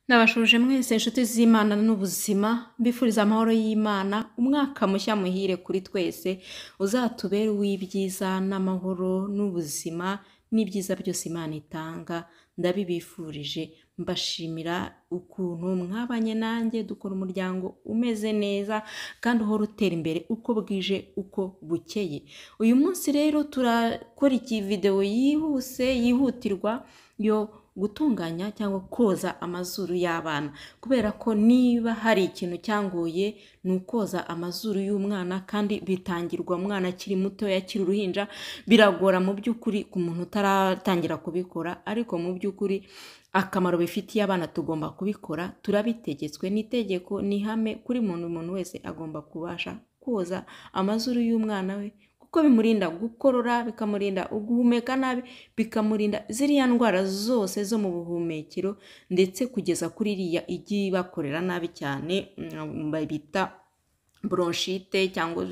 Nabashuje mwese inshuti z'Imana n'ubuzima, mbifuriza amahoro y'Imana, umwaka mushya muhire kuri twese, uzatubere uw'ibyiza n'amahoro n'ubuzima n'ibyiza byose Imana itanga, ndabibifurije, mbashimira ukuntu mwabanye nanjye, dukora umuryango umeze neza kandi uhora utera imbere uko bwije uko bukeye. Uyu munsi rero turakora iki video yihutirwa yo gutunganya cyangwa koza amazuru y'abana, kubera ko niba hari ikintu cyangoye ni ukoza amazuru y'umwana, kandi bitangirwa umwana akiri muto, akiri uruhinja. Biragora mu by'ukuri ku muntu utaratangira kubikora, ariko mu by'ukuri akamaro bifitiye abana tugomba kubikora, turabitegetswe n'itegeko, ni ihame kuri umuntu wese agomba kubasha koza amazuru y'umwana we, kuko bimurinda gukorora, bikamurinda guhumeka nabi, bikamurinda ziriya ndwara zose zo mu buhumekero, ndetse kugeza kuri iriya igiye bakorera nabi cyane bita bronchite cyangwa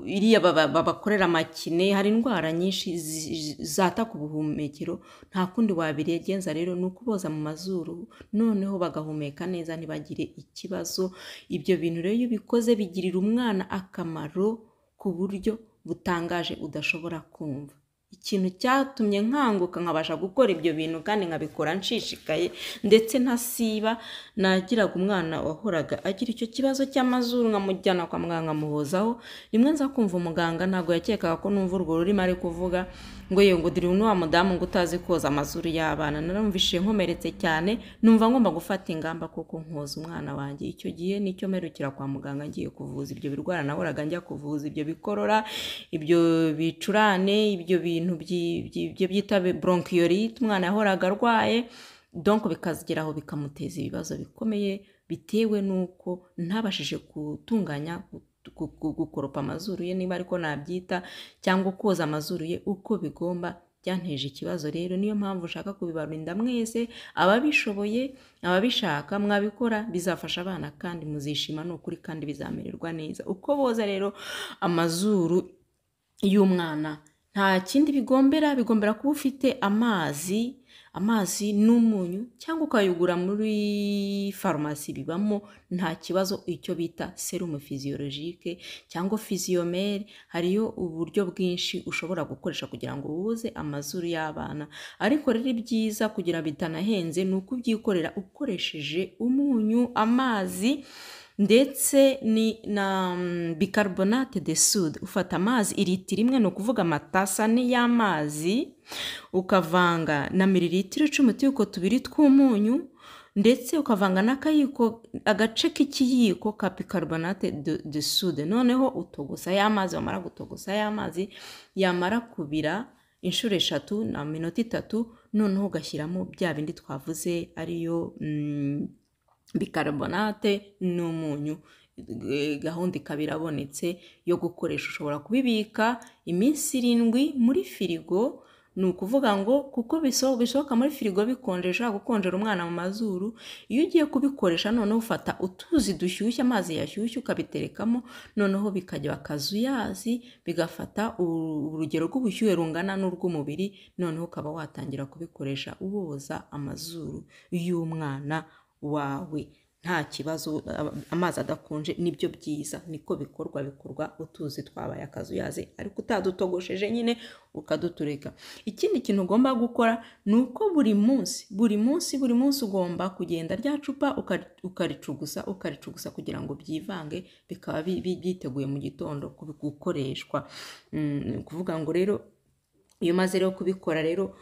iriya babakorera amakine. Hari indwara nyinshi zata ku buhumekero, nta kundi wabigenza rero ni ukuboza mu mazuru, noneho bagahumeka neza ntibagire ikibazo. Ibyo bintu rero iyo ubikoze bigirira umwana akamaro ku buryo butangaje udashobora kumva. Ikintu cyatumye nkanguka nkabasha gukora ibyo bintu kandi nkabikora nshishikaye ndetse ntasiba, nagiraga umwana wahoraga agira icyo kibazo cy'amazuru, nkamujyana kwa muganga nkamuhozaho. Rimwe nza kumva umuganga ntabwo yakekaga ko numva urwo rurimi ari kuvuga, ngo ngo diri wa mudamu ngo utazi koza amazuru y'abana. Naramvishije nkomeretse cyane, numva ngomba gufata ingamba kuko nkoza umwana wanjye. Icyo gihe nicyo mperukira kwa muganga ngiye kuvuza ibyo birwara nahoraga njya kuvuza, ibyo bikorora, ibyo bicurane, ibyo bintu byo byita bronchiolite umwana yahoraga arwaye, donc bikazigeraho bikamuteza ibibazo bikomeye bitewe nuko ntabashije gutunganya gukoropa amazuru ye, niba ariko nabyita, cyangwa koza amazuru ye uko bigomba. Byanteje ikibazo rero, niyo mpamvu ushaka kubibarinda mwese, ababishoboye ababishaka mwabikora, bizafasha abana kandi muzishima n'ukuri, kandi bizamererwa neza. Uko boza rero amazuru y'umwana, nta kindi bigombera kuba ufite amazi n'umunyu, cyangwa ukayigura muri farumasi, bibamo nta kibazo. Icyo bita serumu physiologique cyangwa physiomel, hariyo uburyo bwinshi ushobora gukoresha kugira ngo woze amazuru y'abana. Ariko rero byiza kugira bitanahenze ni ukubyikorera ukoresheje umunyu, amazi ndetse na bicarbonate de soude. Ufata amazi litiro imwe, ni ukuvuga amatasi ane y'amazi, ukavanga na mililitiro 10 y'uko tubiri tw'umunyu, ndetse ukavanga n'akayiko, agace k'ikiyiko ka bicarbonate de soude. Noneho utogosa y'amazi, wamara gutogosa y'amazi yamara kubira inshuro 3 na minota 3, noneho ugashyiramo bya bindi twavuze ariyo bicarbonate n'umunyu. Gahunda ikaba irabonetse yo gukoresha. Ushobora kubibika iminsi 7 muri firigo, ni ukuvuga ngo kuko bisohoka muri firigo bikonjesha, gukonjera umwana mu mazuru. Iyo ugiye kubikoresha, noneho ufata utuzi dushyushye, amazi yashyushye, ukabiterekamo, noneho bikajya akazuyazi, bigafata urugero rw'ubushyuhe rungana n'urw'umubiri, noneho ukaba watangira kubikoresha uboza amazuru y'umwana wawe nta kibazo. Amazi adakonje nibyo byiza, niko bikorwa utuzi twabaye akazuyaze, ariko utadutogosheje nyine ukadutureka. Ikindi kintu ugomba gukora ni uko buri munsi ugomba kugenda rya cupa ukaricugusa kugira ngo byivange, bikaba byiteguye mu gitondo gukoreshwa. Kuvuga ngo rero iyo maze rero kubikora rero,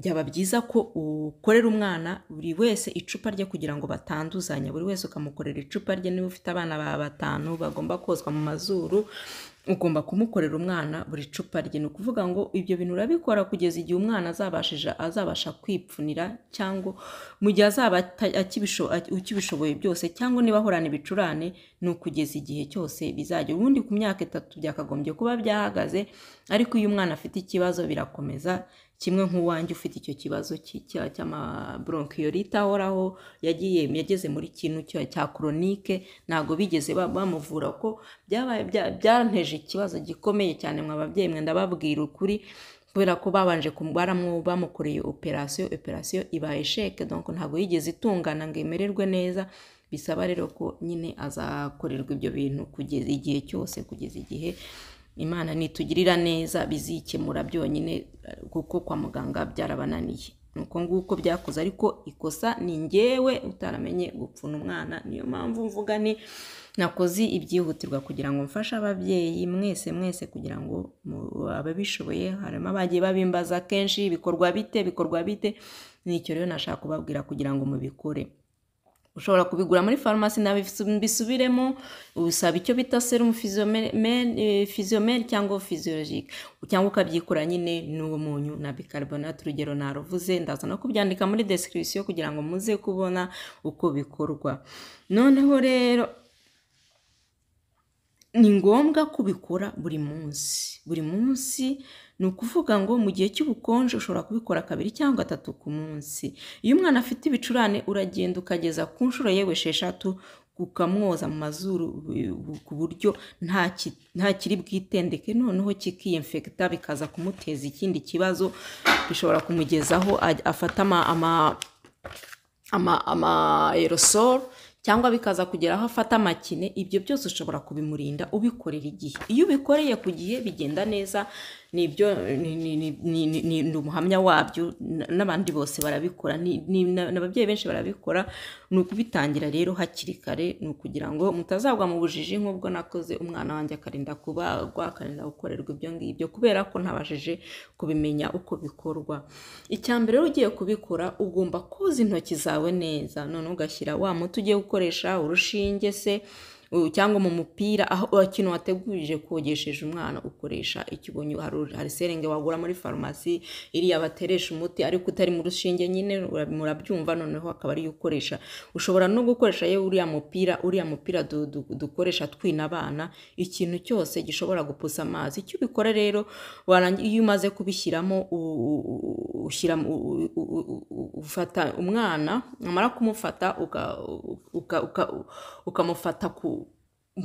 byaba byiza ko ukorera umwana buri wese icupa rye kugira ngo batanduzanya. Buri wese ukamukorera icupa rye. Niba ufite abana 5 bagomba kozwa mu mazuru, ugomba kumukorera umwana buri cupa rye. Ni ukuvuga ngo ibyo bintu urabikora kugeza igihe umwana azabasha kwipfunira, cyangwa mu gihe azaba ukibishoboye byose, cyangwa niba ahorana ibicurane, ni ukugeza igihe cyose bizajya. Ubundi ku myaka 3 byakagombye kuba byahagaze, ariko iyo umwana afite ikibazo birakomeza, kimwe nk'uwanjye ufite icyo kibazo cy'amabronchiolite ahoraho, yageze muri kintu cya chronique, ntago bigeze bamuvura, ko byanteje ikibazo gikomeye cyane. Mwababyeyi mwe ndababwira ukuri, kubera ko babanje bamukoreye operasiyo iba esheke, donc ntabwo yigeze itungana ngo imererwe neza. Bisaba rero ko nyine azakorerwa ibyo bintu kugeza igihe cyose, kugeza igihe Imana nitugirira neza bizikemura byonyine, kuko kwa muganga byarabananiye. Nuko nguko byakoze, ariko ikosa ni njyewe utaramenye gupfuna umwana. Niyo mpamvu mvuga ni nakoze ibyihutirwa kugira ngo mfashe ababyeyi mwese kugira ngo ababishoboye, harimo abagiye babimbaza kenshi bikorwa bite. Nicyo rero nashaka kubabwira kugira ngo mubikore. Ushobora kubigura muri farumasi, nawe bisubiremo, usaba icyo bita serum physiomel cyangwa physiologique, cyangwa ukabyikora nyine n'uwo munyu na bicarbonate, urugero naruvuze. Ndaza no kubyandika muri description kugira ngo muze kubona uko bikorwa. Noneho rero ni ngombwa kubikora buri munsi. Ni ukuvuga ngo mu gihe cy'ubukonje ushobora kubikora 2 cyangwa 3 ku munsi. Iyo umwana afite ibicurane uragenda ukageza ku nshuro yewe 6, ukamwoza mu mazuru ku buryo nta kiri bwitendeke, noneho kikiyinfekta bikaza kumuteza ikindi kibazo, bishobora kumugezaho afata ama aerosol, cyangwa bikaza kugeraho afata amakine. Ibyo byose ushobora kubimurinda ubikorera igihe. Iyo ubikoreye ku gihe bigenda neza. Nibyo ni umuhamya wabyo, n'abandi bose barabikora, n'ababyeyi benshi barabikora. Ni ukubitangira rero hakiri kare, ni ukugira ngo mutazagwa mu bujiji nk'ubwo nakoze. Umwana wanjye akarinda kubagwa, akarinda gukorerwa ibyo ngibyo kubera ko ntabashije kubimenya uko bikorwa. Icyambere rero ugiye kubikora ugomba koza intoki zawe neza, none ugashyira wa muti ugiye gukoresha, urushinge se cyangwa mu mupira, aho ikintu wategurije kogesheje umwana ukoresha ikibonye. Hari serenge wagura muri farumasi iriya bateresha umuti, ariko utari mu rushinge nyine, murabyumva. Noneho akaba ari ukoresha. Ushobora no gukoresha ye uriya mupira dukoresha twina abana, ikintu cyose gishobora gupusa amazi. Icyo ubikora rero, iyo umaze kubishyiramo ufata umwana, amara kumufata ukamufata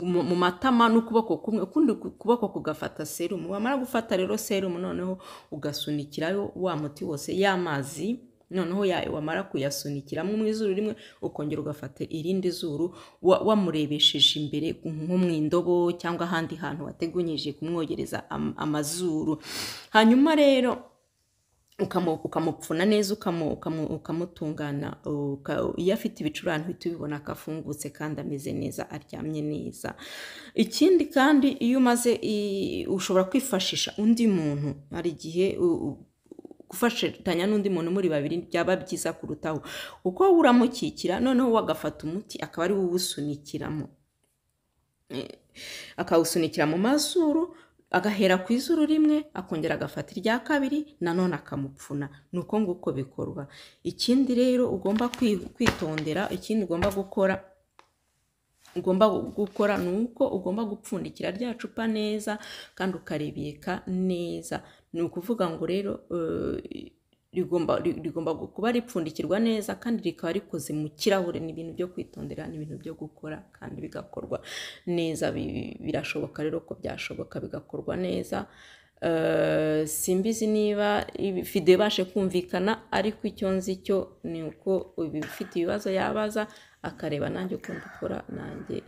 mu matama n'ukuboko kumwe, ukundi kuboko kugafata serumu. Wamara gufata rero serumu, noneho ugasunikirayo wa muti wose y'amazi. Noneho wamara kuyasunikiramo mu izuru rimwe, ukongera ugafata irindi zuru wamurebesheje imbere nko mu indobo cyangwa ahandi hantu wateganyije kumwogereza amazuru. Hanyuma rero ukamupfuna neza, ukamutungana. Iyo afite ibicurane uhita ubibona ko afungutse kandi ameze neza, aryamye neza. Ikindi kandi, iyo umaze ushobora kwifashisha undi muntu. Hari igihe gufashanya n'undi muntu muri babiri byaba byiza kurutaho, kuko uramukikira, noneho wagafata umuti akaba ari uwusunikiramo, akawusunikira mu mazuru, agahera ku izuru rimwe, akongera agafata irya kabiri, nanone akamupfuna. Nuko nguko bikorwa. Ikindi rero ugomba kwitondera, ikindi ugomba gukora nuko ugomba gupfundikira rya cupa neza kandi ukaribika neza. Ni ukuvuga ngo rero rigomba kuba ripfundikirwa neza kandi rikaba rikoze mu kirahure. Ni ibintu byo kwitondera, ni ibintu byo gukora kandi bigakorwa neza. Birashoboka rero ko byashoboka bigakorwa neza. Simbizi niba video ibashe kumvikana, ariko icyo nzi cyo ni uko ufite ibibazo yabaza akareba nanjye uko mbikora, nanjye